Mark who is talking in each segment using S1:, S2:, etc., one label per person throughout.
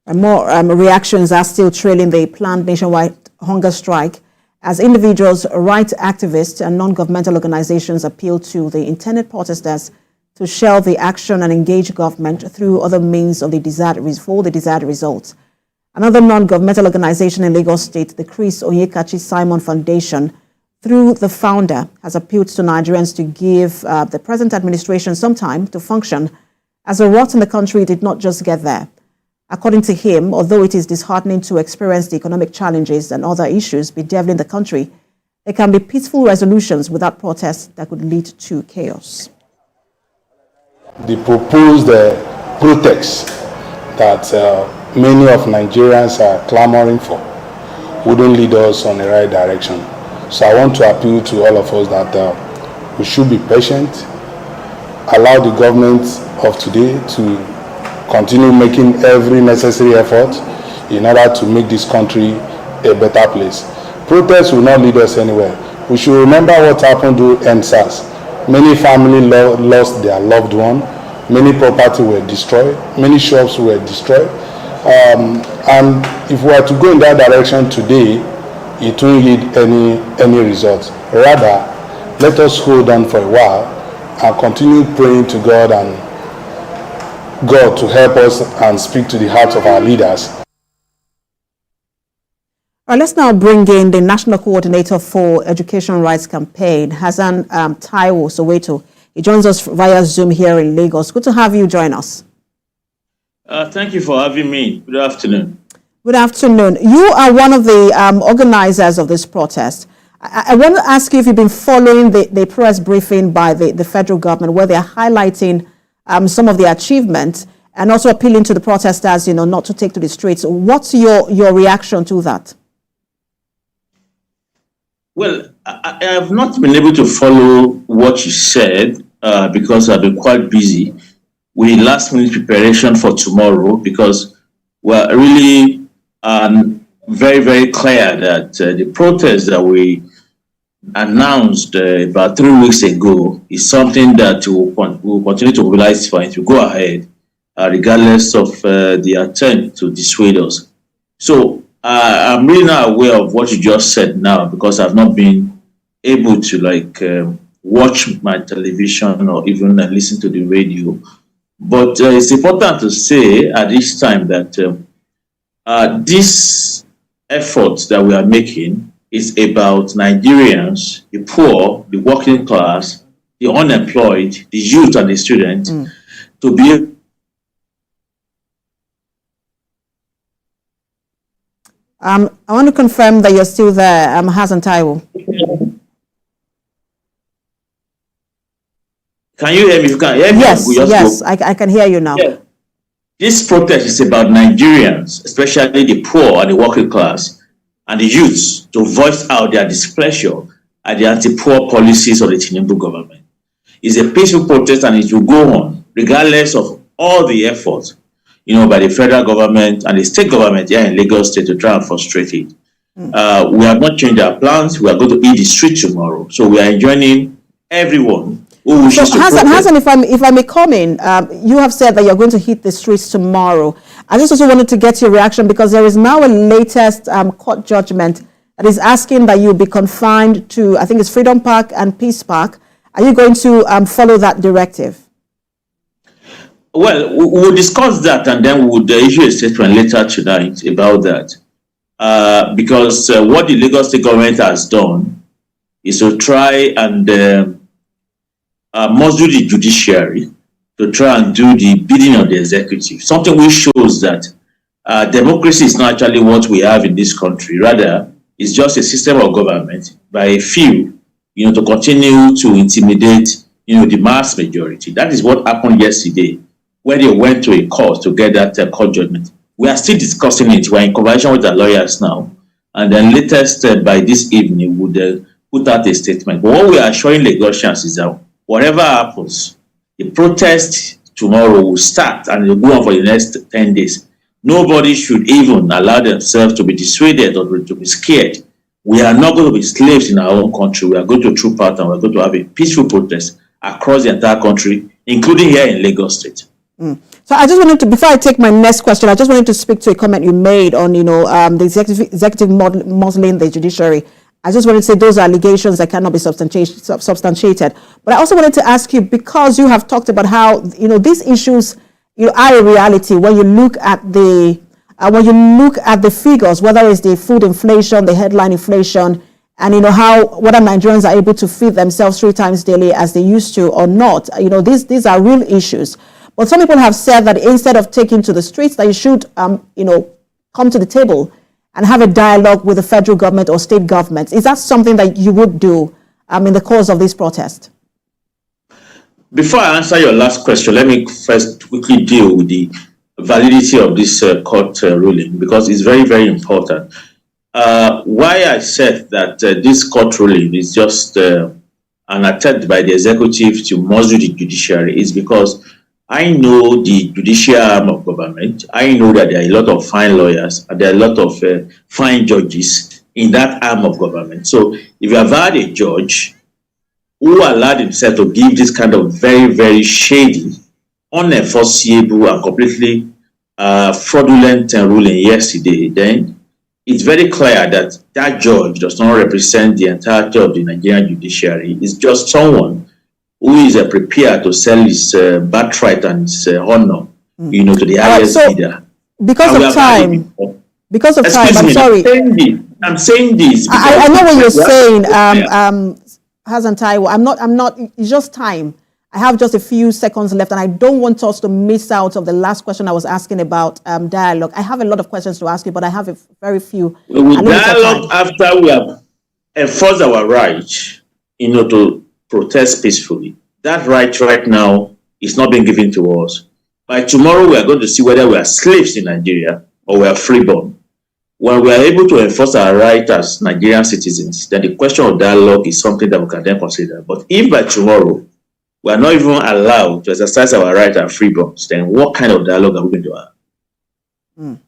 S1: And more reactions are still trailing the planned nationwide hunger strike as individuals, rights activists, and non-governmental organizations appeal to the intended protesters to shelve the action and engage government through other means of the desired results. Another non-governmental organization in Lagos State, the Chris Onyekachi Simon Foundation, through the founder, has appealed to Nigerians to give the present administration some time to function, as a rot in the country did not just get there. According to him, although it is disheartening to experience the economic challenges and other issues bedeviling the country, there can be peaceful resolutions without protests that could lead to chaos.
S2: The proposed protests that many of Nigerians are clamoring for wouldn't lead us on the right direction. So I want to appeal to all of us that we should be patient, allow the government of today to continue making every necessary effort in order to make this country a better place. Protests will not lead us anywhere. We should remember what happened to NSAS. Many families lost their loved one, many property were destroyed, many shops were destroyed. And if we are to go in that direction today, it won't yield any results. Rather, let us hold on for a while and continue praying to God and God to help us and speak to the hearts of our leaders.
S1: All right, let's now bring in the National Coordinator for Education Rights Campaign, Taiwo Soweto. He joins us via Zoom here in Lagos. Good to have you join us.
S3: Thank you for having me. Good afternoon.
S1: Good afternoon. You are one of the organizers of this protest. I want to ask you if you've been following the press briefing by the federal government, where they're highlighting some of the achievements and also appealing to the protesters, not to take to the streets. What's your reaction to that?
S3: Well, I have not been able to follow what you said because I've been quite busy with last-minute preparation for tomorrow, because we're really very, very clear that the protest that we announced about 3 weeks ago is something that we'll continue to mobilize for it to go ahead, regardless of the attempt to dissuade us. So I'm really not aware of what you just said now, because I've not been able to watch my television or even listen to the radio. But it's important to say at this time that this effort that we are making is about Nigerians, the poor, the working class, the unemployed, the youth and the students, to be.
S1: I want to confirm that you're still there, Taiwo.
S3: Can you hear me? If you can hear me,
S1: yes, I can hear you now.
S3: Yeah. This protest is about Nigerians, especially the poor and the working class, and the youths, to voice out their displeasure at the anti-poor policies of the Tinubu government. It's a peaceful protest, and it will go on, regardless of all the efforts, by the federal government and the state government here in Lagos State to try and frustrate it. We have not changed our plans. We are going to hit the street tomorrow. So we are enjoining everyone who wishes to protest.
S1: Hassan, if I may come in, you have said that you're going to hit the streets tomorrow. I just also wanted to get your reaction, because there is now a latest court judgment that is asking that you be confined to, I think it's Freedom Park and Peace Park. Are you going to follow that directive?
S3: Well, we'll discuss that, and then we'll issue a statement later tonight about that. Because what the Lagos State government has done is to try and muzzle the judiciary, to try and do the bidding of the executive. Something which shows that democracy is not actually what we have in this country. Rather, it's just a system of government by a few, to continue to intimidate, the mass majority. That is what happened yesterday, when they went to a court to get that court judgment. We are still discussing it. We're in conversation with the lawyers now. And then latest by this evening, would put out a statement. But what we are showing Lagosians is that whatever happens, the protest tomorrow will start and it will go on for the next 10 days. Nobody should even allow themselves to be dissuaded or to be scared. We are not going to be slaves in our own country. We are going to troop out and we're going to have a peaceful protest across the entire country, including here in Lagos State.
S1: So I just wanted to, before I take my next question, I just wanted to speak to a comment you made on, the executive muzzling the judiciary. I just wanted to say those are allegations that cannot be substantiated. But I also wanted to ask you, because you have talked about how, these issues, are a reality when you look at the figures, whether it's the food inflation, the headline inflation, and whether Nigerians are able to feed themselves 3 times daily as they used to or not. These are real issues. But some people have said that instead of taking to the streets, that you should, come to the table and have a dialogue with the federal government or state governments. Is that something that you would do in the course of this protest?
S3: Before I answer your last question, let me first quickly deal with the validity of this court ruling, because it's very, very important. Why I said that this court ruling is just an attempt by the executive to muzzle the judiciary is because I know the judicial arm of government. I know that there are a lot of fine lawyers and there are a lot of fine judges in that arm of government. So if you have had a judge who allowed himself to give this kind of very, very shady, unenforceable and completely fraudulent ruling yesterday, then it's very clear that that judge does not represent the entirety of the Nigerian judiciary. It's just someone who is prepared to sell his birthright and his honor, to the highest bidder.
S1: Because of time, I'm sorry.
S3: I'm saying this.
S1: I know what you're saying, Hassan Taiwo. I'm not. It's just time. I have just a few seconds left, and I don't want us to miss out of the last question I was asking about dialogue. I have a lot of questions to ask you, but I have very few.
S3: With dialogue, after we have enforced our right, to protest peacefully, that right now is not being given to us. By tomorrow, we are going to see whether we are slaves in Nigeria or we are freeborn. When we are able to enforce our right as Nigerian citizens, then the question of dialogue is something that we can then consider. But if by tomorrow we are not even allowed to exercise our right as freeborns, then what kind of dialogue are we going to have?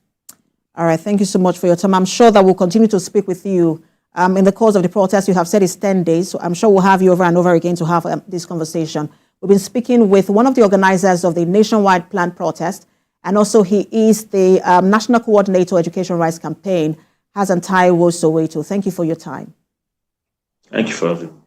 S1: All right, thank you so much for your time. I'm sure that we'll continue to speak with you in the course of the protest. You have said it's 10 days, so I'm sure we'll have you over and over again to have this conversation. We've been speaking with one of the organizers of the nationwide planned protest, and also he is the National Coordinator Education Rights Campaign, Hassan Taiwo Soweto. Thank you for your time.
S3: Thank you for having me.